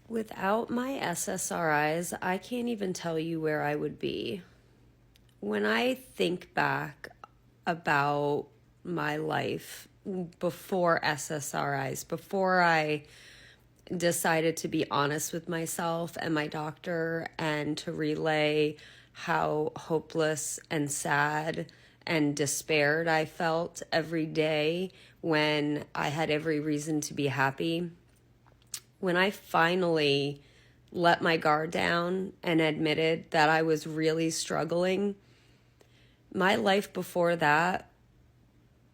Without my SSRIs, I can't even tell you where I would be. When I think back about my life before SSRIs, before I decided to be honest with myself and my doctor and to relay how hopeless and sad and despaired I felt every day when I had every reason to be happy, when I finally let my guard down and admitted that I was really struggling, my life before that,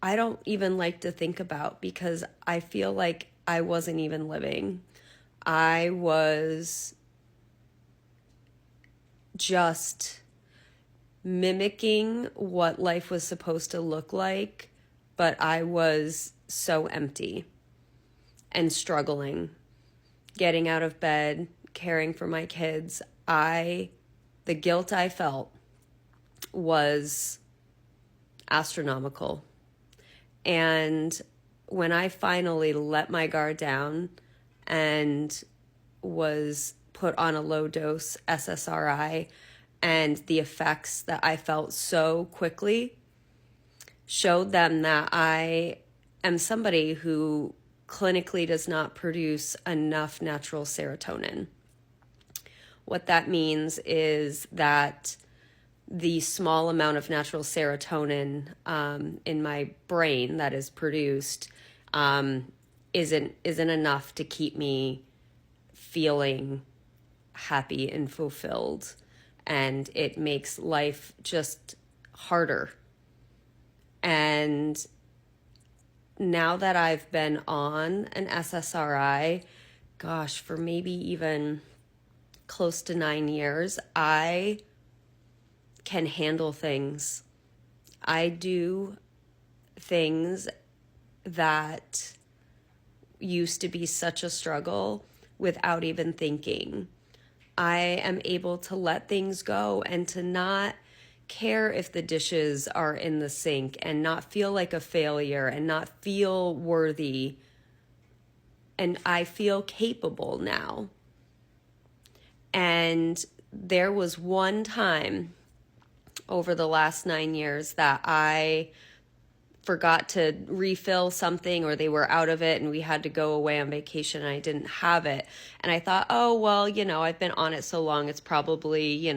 I don't even like to think about because I feel like I wasn't even living. I was just mimicking what life was supposed to look like, but I was so empty and struggling, getting out of bed, caring for my kids. The guilt I felt was astronomical. And when I finally let my guard down and was put on a low dose SSRI, and the effects that I felt so quickly showed them that I am somebody who clinically does not produce enough natural serotonin. What that means is that the small amount of natural serotonin in my brain that is produced isn't enough to keep me feeling happy and fulfilled, and it makes life just harder. And now that I've been on an SSRI, gosh, for maybe even close to 9 years, I can handle things. I do things that used to be such a struggle without even thinking. I am able to let things go and to not care if the dishes are in the sink and not feel like a failure and not feel worthy. And I feel capable now. And there was one time over the last 9 years that I forgot to refill something, or they were out of it and we had to go away on vacation and I didn't have it. And I thought, oh, well, I've been on it so long, it's probably,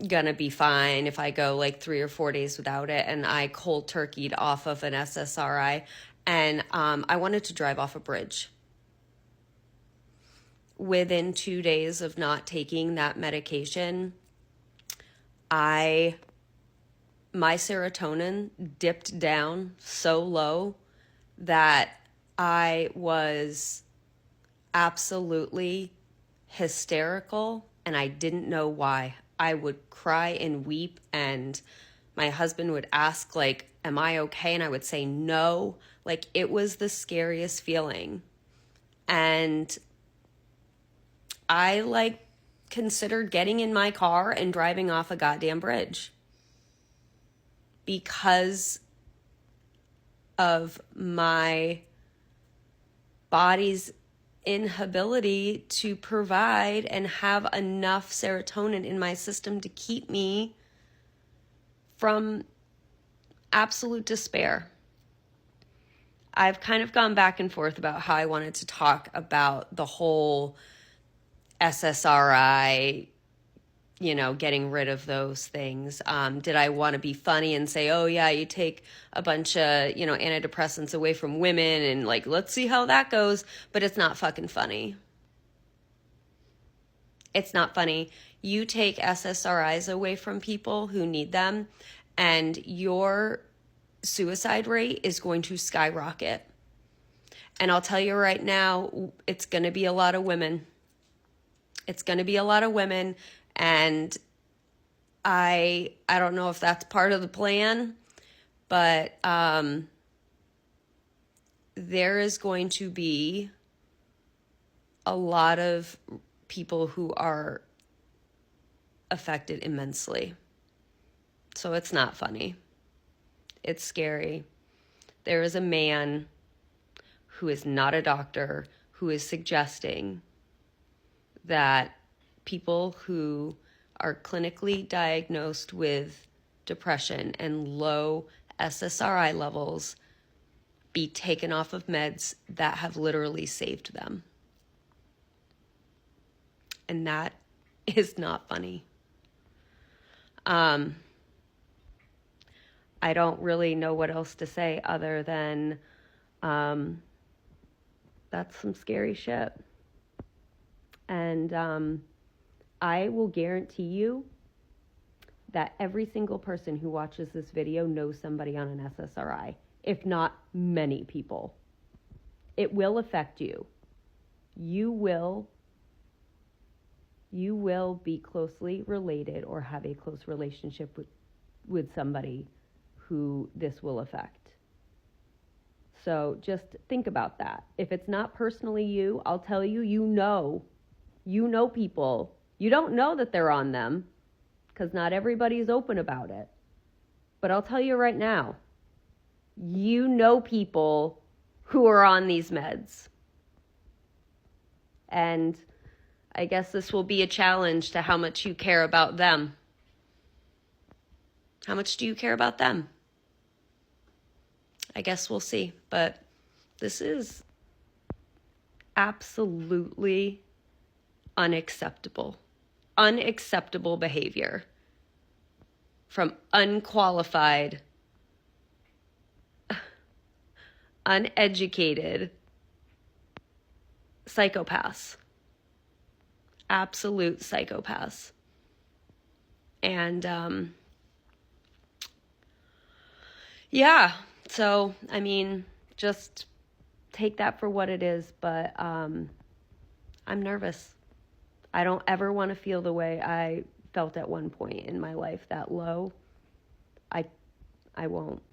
gonna be fine if I go like 3 or 4 days without it. And I cold turkeyed off of an SSRI, and I wanted to drive off a bridge. Within 2 days of not taking that medication, my serotonin dipped down so low that I was absolutely hysterical, and I didn't know why. I would cry and weep, and my husband would ask, like, am I okay? And I would say no. Like, it was the scariest feeling. And I considered getting in my car and driving off a goddamn bridge because of my body's inability to provide and have enough serotonin in my system to keep me from absolute despair. I've kind of gone back and forth about how I wanted to talk about the whole SSRI, getting rid of those things. Did I want to be funny and say, oh yeah, you take a bunch of, antidepressants away from women and let's see how that goes. But it's not fucking funny. It's not funny. You take SSRIs away from people who need them, and your suicide rate is going to skyrocket. And I'll tell you right now, it's going to be a lot of women. It's going to be a lot of women, and I don't know if that's part of the plan, but there is going to be a lot of people who are affected immensely. So it's not funny. It's scary. There is a man who is not a doctor who is suggesting that people who are clinically diagnosed with depression and low SSRI levels be taken off of meds that have literally saved them. And that is not funny. I don't really know what else to say other than that's some scary shit. And I will guarantee you that every single person who watches this video knows somebody on an SSRI, if not many people. It will affect you. You will be closely related or have a close relationship with somebody who this will affect. So just think about that. If it's not personally you, I'll tell you, you know people. You don't know that they're on them because not everybody's open about it. But I'll tell you right now, you know people who are on these meds. And I guess this will be a challenge to how much you care about them. How much do you care about them? I guess we'll see. But this is absolutely unacceptable. Unacceptable behavior from unqualified, uneducated psychopaths. Absolute psychopaths. And yeah, so I mean, just take that for what it is, but I'm nervous. I don't ever want to feel the way I felt at one point in my life, that low. I won't.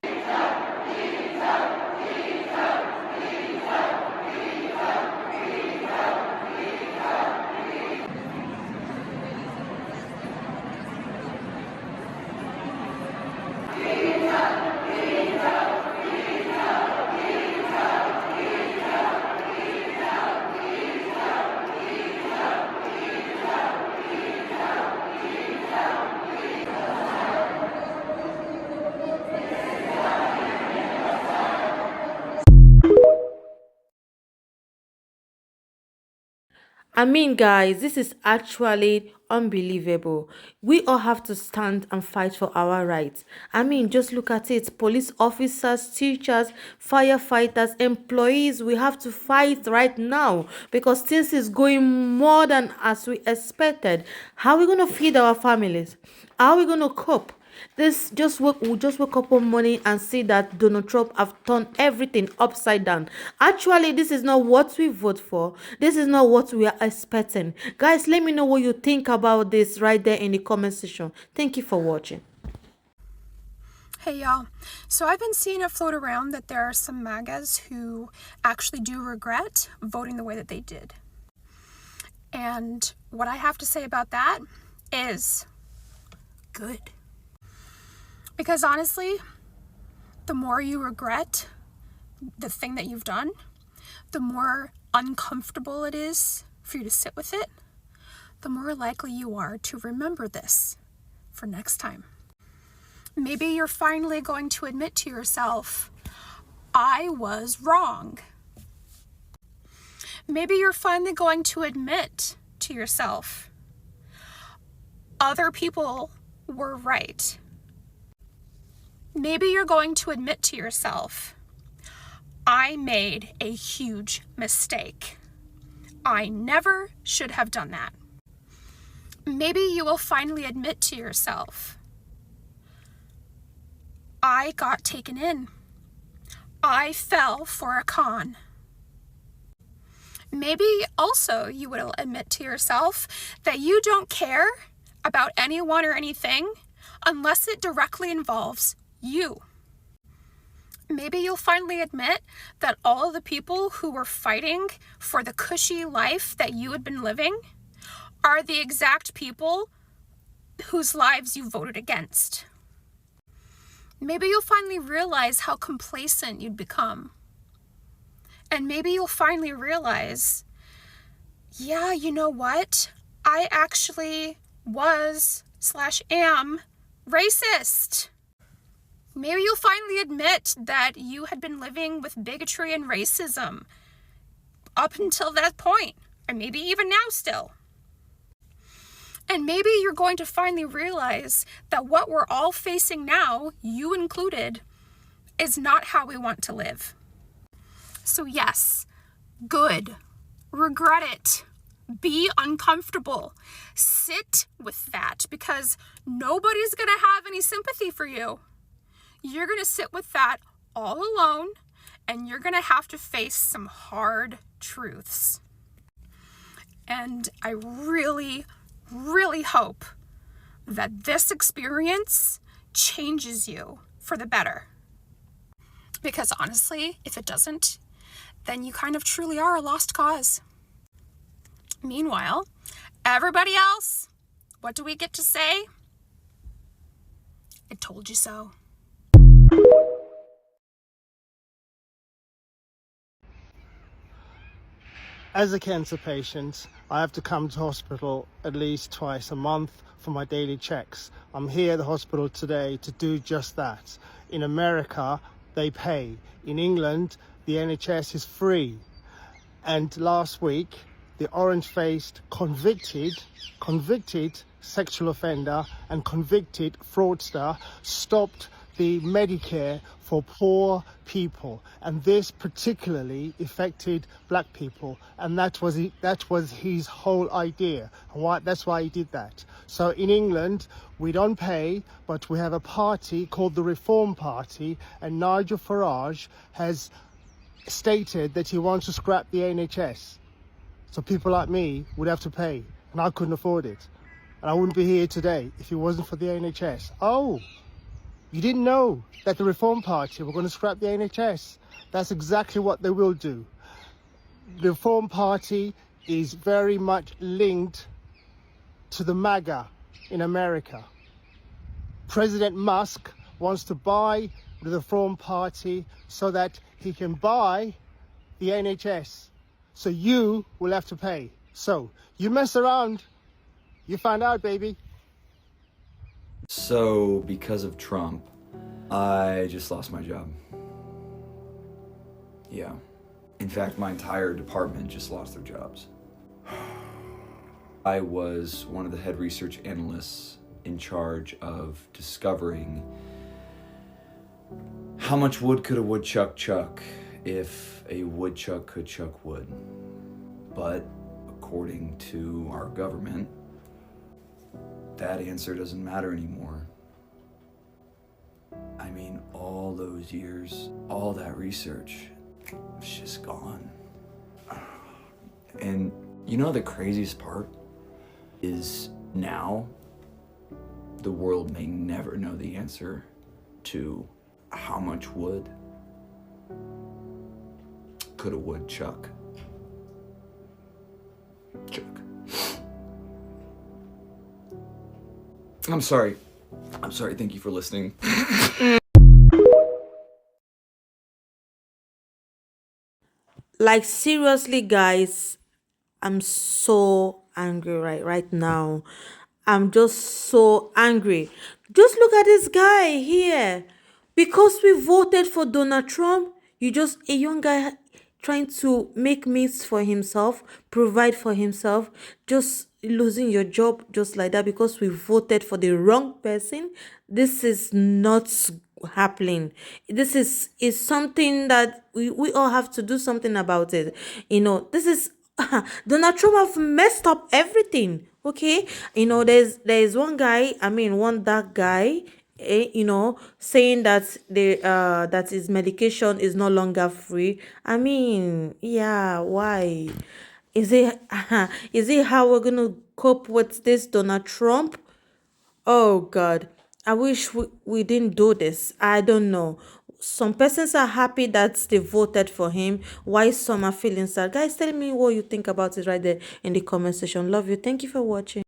I mean, guys, this is actually unbelievable. We all have to stand and fight for our rights. I mean, just look at it. Police officers, teachers, firefighters, employees, we have to fight right now because things is going more than as we expected. How are we going to feed our families? How are we going to cope? We'll just wake up one morning and see that Donald Trump have turned everything upside down. Actually, this is not what we vote for. This is not what we are expecting. Guys, let me know what you think about this right there in the comment section. Thank you for watching. Hey y'all, so I've been seeing it float around that there are some magas who actually do regret voting the way that they did. And what I have to say about that is good. Because honestly, the more you regret the thing that you've done, the more uncomfortable it is for you to sit with it, the more likely you are to remember this for next time. Maybe you're finally going to admit to yourself, I was wrong. Maybe you're finally going to admit to yourself, other people were right. Maybe you're going to admit to yourself, I made a huge mistake. I never should have done that. Maybe you will finally admit to yourself, I got taken in. I fell for a con. Maybe also you will admit to yourself that you don't care about anyone or anything unless it directly involves you. Maybe you'll finally admit that all of the people who were fighting for the cushy life that you had been living are the exact people whose lives you voted against. Maybe you'll finally realize how complacent you'd become. And maybe you'll finally realize, yeah, you know what? I actually was/am racist. Maybe you'll finally admit that you had been living with bigotry and racism up until that point, and maybe even now still. And maybe you're going to finally realize that what we're all facing now, you included, is not how we want to live. So yes, good. Regret it. Be uncomfortable. Sit with that, because nobody's going to have any sympathy for you. You're going to sit with that all alone, and you're going to have to face some hard truths. And I really, really hope that this experience changes you for the better. Because honestly, if it doesn't, then you kind of truly are a lost cause. Meanwhile, everybody else, what do we get to say? I told you so. As a cancer patient, I have to come to hospital at least twice a month for my daily checks. I'm here at the hospital today to do just that. In America, they pay. In England, the NHS is free. And last week, the orange-faced convicted sexual offender and convicted fraudster stopped the Medicare for poor people, and this particularly affected black people, and that was his whole idea. That's why he did that. So in England, we don't pay, but we have a party called the Reform Party, and Nigel Farage has stated that he wants to scrap the NHS. So people like me would have to pay, and I couldn't afford it. And I wouldn't be here today if it wasn't for the NHS. Oh, you didn't know that the Reform Party were going to scrap the NHS? That's exactly what they will do. The Reform Party is very much linked to the MAGA in America. President Musk wants to buy the Reform Party so that he can buy the NHS. So you will have to pay. So you mess around, you find out, baby. So, because of Trump, I just lost my job. Yeah. In fact, my entire department just lost their jobs. I was one of the head research analysts in charge of discovering how much wood could a woodchuck chuck if a woodchuck could chuck wood. But according to our government, that answer doesn't matter anymore. I mean, all those years, all that research, it's just gone. And you know the craziest part is now the world may never know the answer to how much wood could a woodchuck chuck. I'm sorry. Thank you for listening. Like seriously, guys, I'm so angry right now. I'm just so angry. Just look at this guy here. Because we voted for Donald Trump, you just a young guy trying to make means for himself, provide for himself, just losing your job just like that because we voted for the wrong person. This is not happening. This is something that we all have to do something about it. This is Donald Trump have messed up everything. Okay, there's one guy. I mean, one dark guy. Saying that that his medication is no longer free. I mean, yeah, why? Is it is it how we're gonna cope with this Donald Trump? Oh God, I wish we didn't do this. I don't know. Some persons are happy that they voted for him. Why some are feeling sad? Guys, tell me what you think about it right there in the comment section. Love you. Thank you for watching.